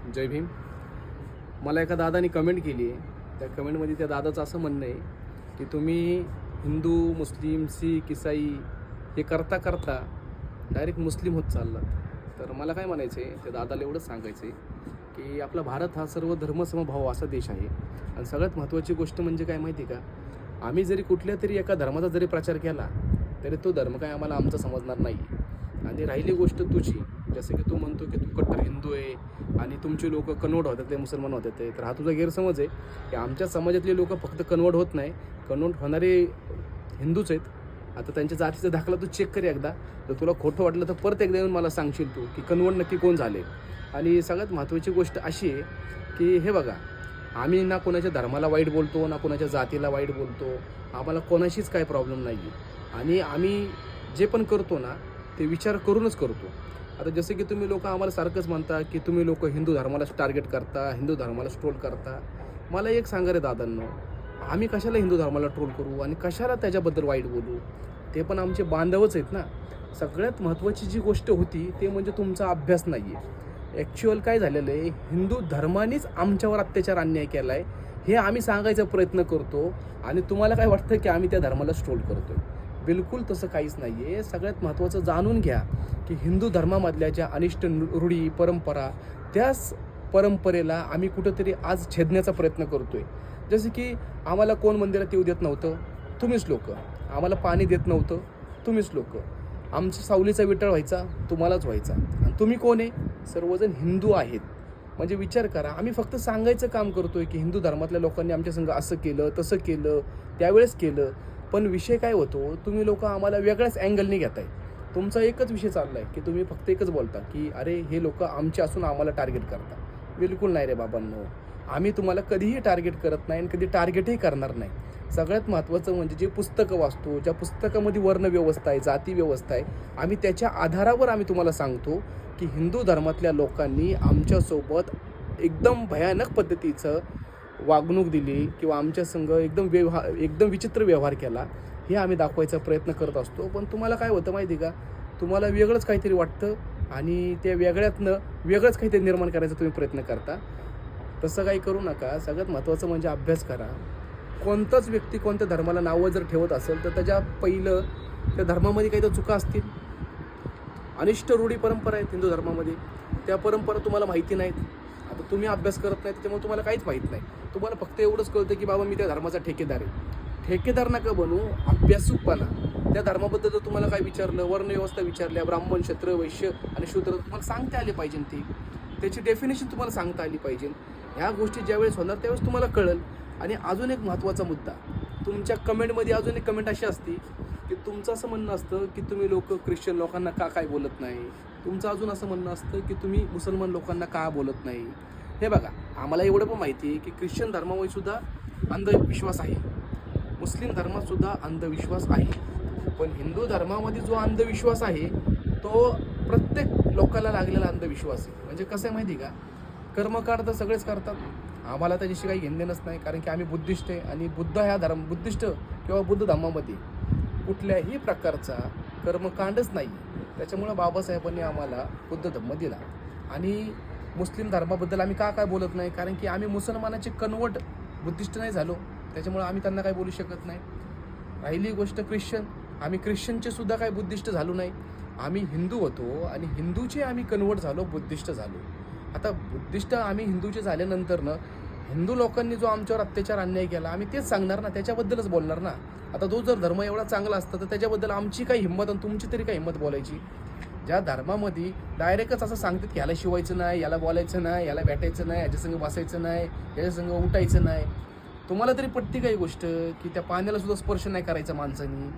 जय भीम. मला एका दादाने कमेंट केली आहे. त्या कमेंटमध्ये त्या दादाचं असं म्हणणं आहे की तुम्ही हिंदू, मुस्लिम, शीख, ईसाई हे करता करता डायरेक्ट मुस्लिम होत चाललात. तर मला काय म्हणायचं आहे, त्या दादाला एवढंच सांगायचं आहे की आपला भारत हा सर्व धर्मसमभाव असा देश आहे. आणि सगळ्यात महत्त्वाची गोष्ट म्हणजे काय माहिती आहे का, आम्ही जरी कुठल्या तरी एका धर्माचा जरी प्रचार केला तरी तो धर्म काय आम्हाला आमचा समजणार नाही. आणि राहिली गोष्ट तुझी, जसं की तू म्हणतो की तू कट्टर हिंदू आहे आणि तुमचे लोक कन्वर्ट होतात ते मुसलमान होतात ते, तर हा तुझा गैरसमज आहे की आमच्या समाजातले लोक फक्त कन्वर्ट होत नाही, कन्वर्ट होणारे हिंदूच आहेत. आता त्यांच्या जातीचा दाखला तू चेक कर एकदा. जर तुला खोटं वाटलं तर परत एकदा येऊन मला सांगशील तू की कन्वर्ट नक्की कोण झाले. आणि सगळ्यात महत्त्वाची गोष्ट अशी आहे की हे बघा, आम्ही ना कोणाच्या धर्माला वाईट बोलतो ना कोणाच्या जातीला वाईट बोलतो. आम्हाला कोणाशीच काय प्रॉब्लेम नाही आहे. आणि आम्ही जे पण करतो ना ते विचार करूनच करतो. आता जसे की तुम्ही लोक आम्हाला सारखंच म्हणता की तुम्ही लोक हिंदू धर्मालाच टार्गेट करता, हिंदू धर्माला ट्रोल करता. मला एक सांगा रे दादांनो, आम्ही कशाला हिंदू धर्माला ट्रोल करू आणि कशाला त्याच्याबद्दल वाईट बोलू. ते पण आमचे बांधवच आहेत ना. सगळ्यात महत्त्वाची जी गोष्ट होती ते म्हणजे तुमचा अभ्यास नाही आहे. ॲक्च्युअल काय झालेलं आहे, हिंदू धर्मानेच आमच्यावर अत्याचार अन्याय केला आहे हे आम्ही सांगायचा प्रयत्न करतो. आणि तुम्हाला काय वाटतं की आम्ही त्या धर्माला ट्रोल करतो आहे. बिलकुल तसं काहीच नाही आहे. सगळ्यात महत्त्वाचं जाणून घ्या की हिंदू धर्मामधल्या ज्या अनिष्ट रूढी परंपरा, त्याच परंपरेला आम्ही कुठंतरी आज छेदण्याचा प्रयत्न करतो आहे. जसं की आम्हाला कोण मंदिरात येऊ देत नव्हतं, तुम्हीच लोक. आम्हाला पाणी देत नव्हतं, तुम्हीच लोक. आमचा सावलीचा विटाळ व्हायचा, तुम्हालाच व्हायचा. आणि तुम्ही कोण आहे? सर्वजण हिंदू आहेत. म्हणजे विचार करा, आम्ही फक्त सांगायचं काम करतो आहे की हिंदू धर्मातल्या लोकांनी आमच्या संग असं केलं, तसं केलं, त्यावेळेस केलं. पण विषय काय होतो, तुम्ही लोक आम्हाला वेगळ्याच अँगलने घेताय. तुमचा एकच विषय चालला आहे की तुम्ही फक्त एकच बोलता की अरे हे लोक आमचे असून आम्हाला टार्गेट करतात. बिलकुल नाही रे बाबांनो, आम्ही तुम्हाला कधीही टार्गेट करत नाही आणि कधी टार्गेटही करणार नाही. सगळ्यात महत्त्वाचं म्हणजे जे पुस्तकं वाचतो, ज्या पुस्तकामध्ये वर्णव्यवस्था आहे, जाती व्यवस्था आहे, आम्ही त्याच्या आधारावर आम्ही तुम्हाला सांगतो की हिंदू धर्मातल्या लोकांनी आमच्यासोबत एकदम भयानक पद्धतीचं वागणूक दिली किंवा आमच्या संघ एकदम विचित्र व्यवहार केला, हे आम्ही दाखवायचा प्रयत्न करत असतो. पण तुम्हाला काय होतं माहिती आहे का, तुम्हाला वेगळंच काहीतरी वाटतं आणि त्या वेगळ्यातनं वेगळंच काहीतरी निर्माण करायचा तुम्ही प्रयत्न करता. तसं काही करू नका. सगळ्यात महत्त्वाचं म्हणजे अभ्यास करा. कोणताच व्यक्ती कोणत्या धर्माला नावं जर ठेवत असेल तर त्याच्या पहिलं त्या धर्मामध्ये काही तर चुका असतील. अनिष्ट रूढी परंपरा आहेत हिंदू धर्मामध्ये, त्या परंपरा तुम्हाला माहिती नाहीत. आता तुम्ही अभ्यास करत नाही त्याच्यामुळे तुम्हाला काहीच माहीत नाही. तुम्हाला फक्त एवढंच कळतं की बाबा मी त्या धर्माचा ठेकेदार आहे. ठेकेदार नका बनू, अभ्यासूक बना. त्या धर्माबद्दल जर तुम्हाला काय विचारलं, वर्णव्यवस्था विचारल्या, ब्राह्मण, क्षत्रिय, वैश्य आणि शूद्र तुम्हाला सांगता आले पाहिजे. त्याची डेफिनेशन तुम्हाला सांगता आली पाहिजे. ह्या गोष्टी ज्यावेळेस होणार त्यावेळेस तुम्हाला कळेल. आणि अजून एक महत्त्वाचा मुद्दा, तुमच्या कमेंटमध्ये अजून एक कमेंट अशी असते की तुमचं असं म्हणणं असतं की तुम्ही लोक ख्रिश्चन लोकांना का काय बोलत नाही. तुमचं अजून असं म्हणणं असतं की तुम्ही मुसलमान लोकांना का बोलत नाही. हे बघा, आम्हाला एवढं पण माहिती आहे की ख्रिश्चन धर्मामध्ये सुद्धा अंधविश्वास आहे, मुस्लिम धर्मात सुद्धा अंधविश्वास आहे. पण हिंदू धर्मामध्ये जो अंधविश्वास आहे तो प्रत्येक लोकाला लागलेला अंधविश्वास आहे. म्हणजे कसं आहे माहिती आहे का, कर्मकांड तर सगळेच करतात, आम्हाला त्याच्याशी काही घेणदेणंच नाही. कारण की आम्ही बुद्धिस्ट आहे आणि बुद्धिस्ट किंवा बुद्ध धर्मामध्ये कुठल्याही प्रकारचा कर्मकांडच नाही. त्याच्यामुळं बाबासाहेबांनी आम्हाला बुद्ध धर्म दिला. आणि मुस्लिम धर्माबद्दल आम्ही का काय बोलत नाही, कारण की आम्ही मुसलमानाचे कन्वर्ट बुद्धिस्ट नाही झालो, त्याच्यामुळं आम्ही त्यांना काही बोलू शकत नाही. राहिली गोष्ट ख्रिश्चन, आम्ही ख्रिश्चनचे सुद्धा काही बुद्धिस्ट झालो नाही. आम्ही हिंदू होतो आणि हिंदूचे आम्ही कन्वर्ट झालो, बुद्धिस्ट झालो. आता बुद्धिस्ट आम्ही हिंदूचे झाल्यानंतर हिंदू लोकांनी जो आमच्यावर अत्याचार अन्याय केला आम्ही तेच सांगणार ना, त्याच्याबद्दलच बोलणार ना. आता तो जर धर्म एवढा चांगला असता तर त्याच्याबद्दल आमची काही हिंमत आणि तुमची तरी काही हिंमत बोलायची. ज्या धर्मामध्ये डायरेक्टच असं सांगतात की याला शिवायचं नाही, याला बोलायचं नाही, याला भेटायचं नाही, याच्यासंग बसायचं नाही, याच्यासंग उठायचं नाही. तुम्हाला तरी पटते काही गोष्ट की त्या पाण्याला सुद्धा स्पर्श नाही करायचा माणसानी?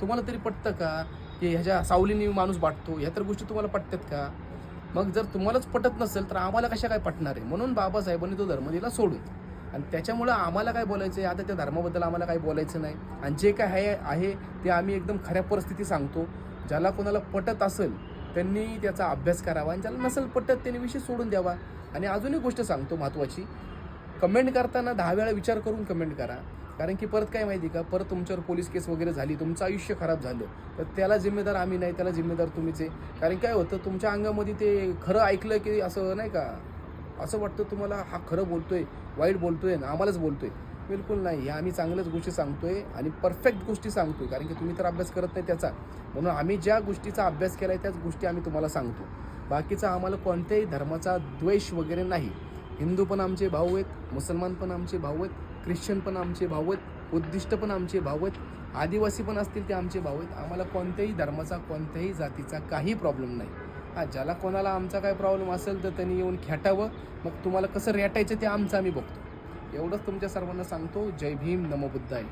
तुम्हाला तरी पटतं का की ह्याच्या सावलीने माणूस बाटतो? ह्या तर गोष्टी तुम्हाला पटतात का? मग जर तुम्हालाच पटत नसेल तर आम्हाला कशा काय पटणार आहे? म्हणून बाबासाहेबांनी तो धर्म दिला सोडून. आणि त्याच्यामुळं आम्हाला काय बोलायचं आहे, आता त्या धर्माबद्दल आम्हाला काही बोलायचं नाही. आणि जे काय आहे ते आम्ही एकदम खऱ्या परिस्थिती सांगतो. ज्याला कोणाला पटत असेल त्यांनी त्याचा अभ्यास करावा आणि ज्याला नसेल पटत त्यांनी विषय सोडून द्यावा. आणि अजून एक गोष्ट सांगतो महत्त्वाची, कमेंट करताना 10 वेळा विचार करून कमेंट करा. कारण की परत काय माहिती का, परत तुमच्यावर पोलीस केस वगैरे झाली, तुमचं आयुष्य खराब झालं तर त्याला जिम्मेदार आम्ही नाही, त्याला जिम्मेदार तुम्हीच आहे. कारण काय होतं, तुमच्या अंगामध्ये ते खरं ऐकलं की असं नाही का असं वाटतं तुम्हाला हा खरं बोलतोय, वाईट बोलतोय ना आम्हालाच बोलतोय. बिलकुल नाही, ह्या आम्ही चांगल्याच गोष्टी सांगतोय आणि परफेक्ट गोष्टी सांगतोय, कारण की तुम्ही तर अभ्यास करत नाही त्याचा. म्हणून आम्ही ज्या गोष्टीचा अभ्यास केला आहे त्याच गोष्टी आम्ही तुम्हाला सांगतो. बाकीचा आम्हाला कोणत्याही धर्माचा द्वेष वगैरे नाही. हिंदू पण आमचे भाऊ आहेत, मुसलमान पण आमचे भाऊ आहेत, ख्रिश्चन पण आमचे भाऊ आहेत, बुद्धिस्ट पण आमचे भाऊ आहेत, आदिवासी पण असतील ते आमचे भाऊ आहेत. आम्हाला कोणत्याही धर्माचा, कोणत्याही जातीचा काही प्रॉब्लेम नाही. हां, ज्याला कोणाला आमचा काय प्रॉब्लेम असेल तर त्यांनी येऊन खेटावं, मग तुम्हाला कसं रेटायचं ते आमचं आम्ही बघतो. एवढंच तुमच्या सर्वांना सांगतो. जय भीम, नमो बुद्धाय.